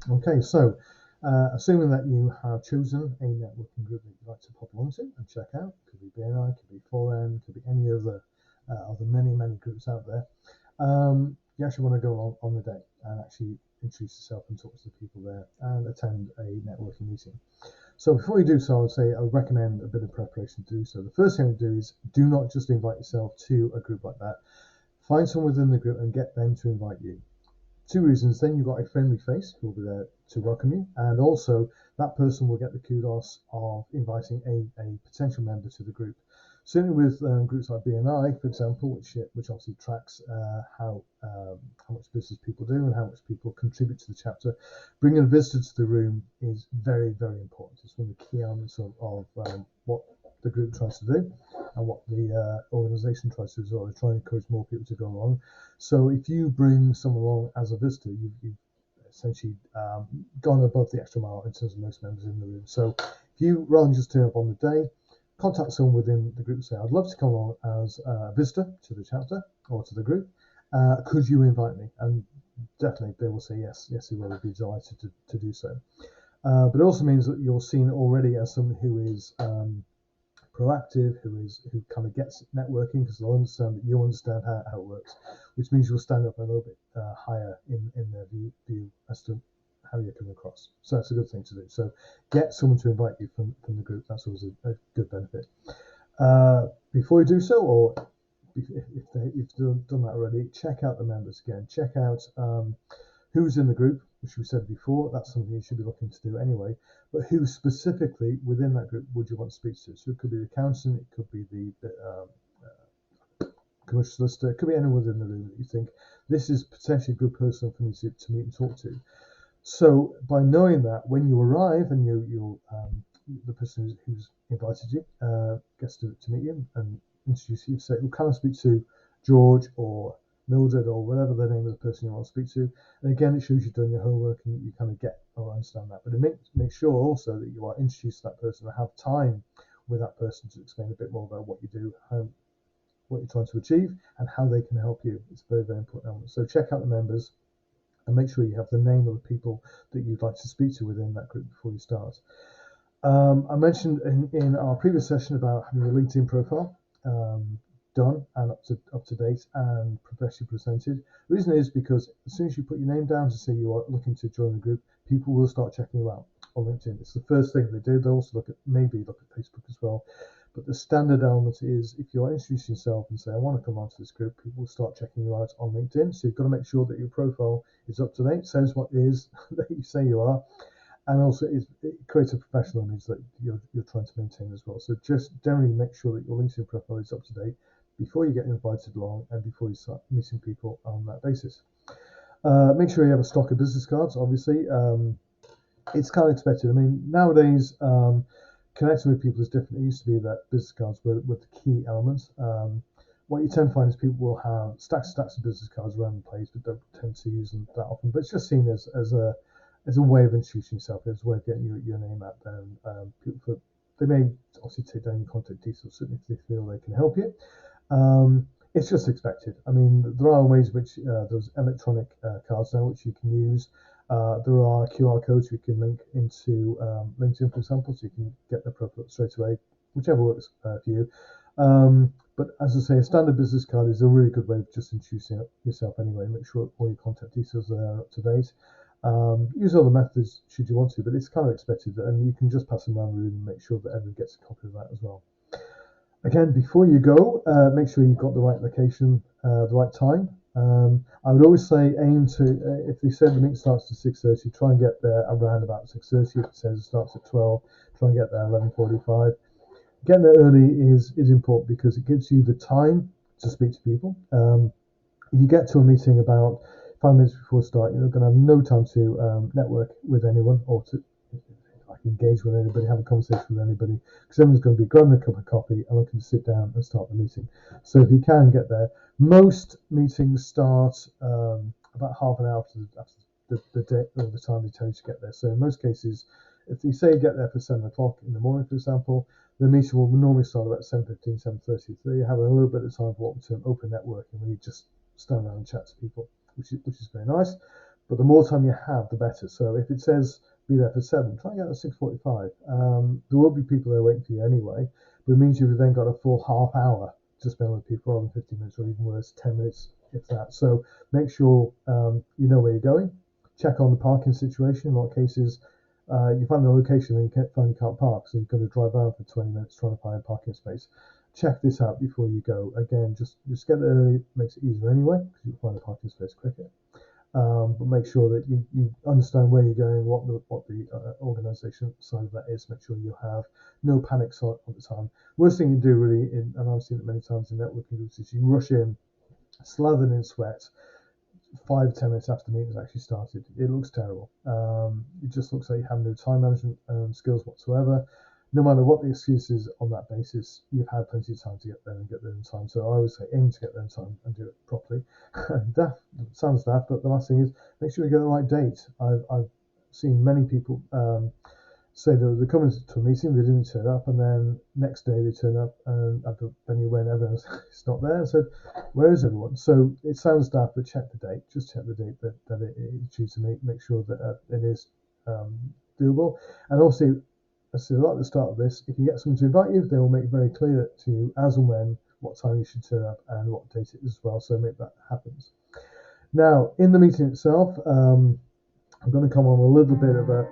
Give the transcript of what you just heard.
Okay, so assuming that you have chosen a networking group that you'd like to pop along to and check out, could be BNI, could be 4M, could be any other of the many groups out there. You actually want to go along on the day and actually introduce yourself and talk to the people there and attend a networking meeting. So before you do so, I would say I would recommend a bit of preparation to do so. The first thing to do is do not just invite yourself to a group like that. Find someone within the group and get them to invite you. Two reasons. Then you've got a friendly face who will be there to welcome you, and also that person will get the kudos of inviting a potential member to the group. Certainly with groups like BNI, for example, which obviously tracks how much business people do and how much people contribute to the chapter, bringing a visitor to the room is very important. It's one of the key elements of what the group tries to do and what the organisation tries to do as well. They try and encourage more people to go along. So if you bring someone along as a visitor, you've essentially gone above the extra mile in terms of most members in the room. So if you, rather than just turn up on the day, contact someone within the group and say, I'd love to come along as a visitor to the chapter or to the group. Could you invite me? And definitely they will say yes. Yes, they will be delighted to do so. But it also means that you're seen already as someone who is proactive, who kind of gets networking because they'll understand that you understand how it works, which means you'll stand up a little bit higher in their view as to how you're coming across. So that's a good thing to do. So get someone to invite you from the group. That's always a good benefit. Before you do so, or if you've done that already, check out the members again. Check out who's in the group, which we said before. That's something you should be looking to do anyway. But who specifically within that group would you want to speak to? So it could be the accountant, it could be the commercial solicitor, it could be anyone within the room that you think this is potentially a good person for me to meet and talk to. So by knowing that, when you arrive and the person who's invited you gets to meet you and introduce you, say, well, can I speak to George or Mildred or whatever the name of the person you want to speak to? And again, it shows you've done your homework and you kind of get or understand that. But it make sure also that you are introduced to that person and have time with that person to explain a bit more about what you do, what you're trying to achieve, and how they can help you. It's a very important element. So check out the members and make sure you have the name of the people that you'd like to speak to within that group before you start. I mentioned in our previous session about having a LinkedIn profile done and up to date and professionally presented. The reason is because as soon as you put your name down to say you are looking to join the group, people will start checking you out on LinkedIn. It's the first thing they do. They'll also maybe look at Facebook as well. But the standard element is if you're introducing yourself and say, I want to come onto this group, people will start checking you out on LinkedIn. So you've got to make sure that your profile is up to date, says what it is that you say you are, and also it creates a professional image that you're trying to maintain as well. So just generally make sure that your LinkedIn profile is up to date before you get invited along and before you start meeting people on that basis. Make sure you have a stock of business cards, obviously. It's kind of expected. I mean, nowadays, connecting with people is different. It used to be that business cards were the key elements. What you tend to find is people will have stacks of business cards around the place, but don't tend to use them that often. But it's just seen as a way of introducing yourself, as a way of getting your name out there. And they may obviously take down your contact details, certainly if they feel they can help you. It's just expected. I mean, there are ways which there's electronic cards now which you can use. There are QR codes you can link into LinkedIn, for example, so you can get the profile straight away, whichever works for you. But as I say, a standard business card is a really good way of just introducing yourself anyway. Make sure all your contact details are up to date. Use other methods should you want to, but it's kind of expected, and you can just pass them around the room and make sure that everyone gets a copy of that as well. Again, before you go, make sure you've got the right location, the right time. I would always say aim to, if they said the meeting starts at 6:30, try and get there around about 6:30. If it says it starts at 12, try and get there 11:45. Getting there early is important because it gives you the time to speak to people. If you get to a meeting about 5 minutes before start, you're going to have no time to network with anyone or to engage with anybody, have a conversation with anybody, because everyone's going to be grabbing a cup of coffee and looking to sit down and start the meeting. So if you can get there, most meetings start about half an hour after the day or the time they tell you to get there. So in most cases, if you say you get there for 7 o'clock in the morning, for example, the meeting will normally start about 7:15, 7:30. So you have a little bit of time for what we term open networking, where you just stand around and chat to people, which is very nice. but the more time you have, the better. So if it says be there for 7, try and get at 6:45. There will be people there waiting for you anyway, but it means you've then got a full half hour to spend with people rather than 15 minutes, or even worse, 10 minutes, if that. So make sure you know where you're going. Check on the parking situation. In a lot of cases, you find the location and you can't park, so you've got to drive around for 20 minutes trying to find a parking space. Check this out before you go. Again, just get there early, makes it easier anyway, because you'll find a parking space quicker. But make sure that you understand where you're going, what the organisation side of that is. Make sure you have no panic at the time. Worst thing you do really, and I've seen it many times in networking groups, is you rush in, slathered in sweat, 5-10 minutes after the meeting's actually started. It looks terrible. It just looks like you have no time management skills whatsoever. No matter what the excuse is on that basis, you've had plenty of time to get there and get there in time. So I always say aim to get there in time and do it properly. That sounds daft, but the last thing is make sure you get the right date. I've seen many people say they're coming to a meeting, they didn't turn up, and then next day they turn up and at the venue when everyone's not there and said, where is everyone? So it sounds daft, but check the date. Just check the date that it is due to meet. Make sure that it is doable. And also, as I said right at the start of this, if you get someone to invite you, they will make it very clear to you as and when, what time you should turn up and what date it is as well. So make that happens. Now, in the meeting itself, I'm going to come on a little bit of a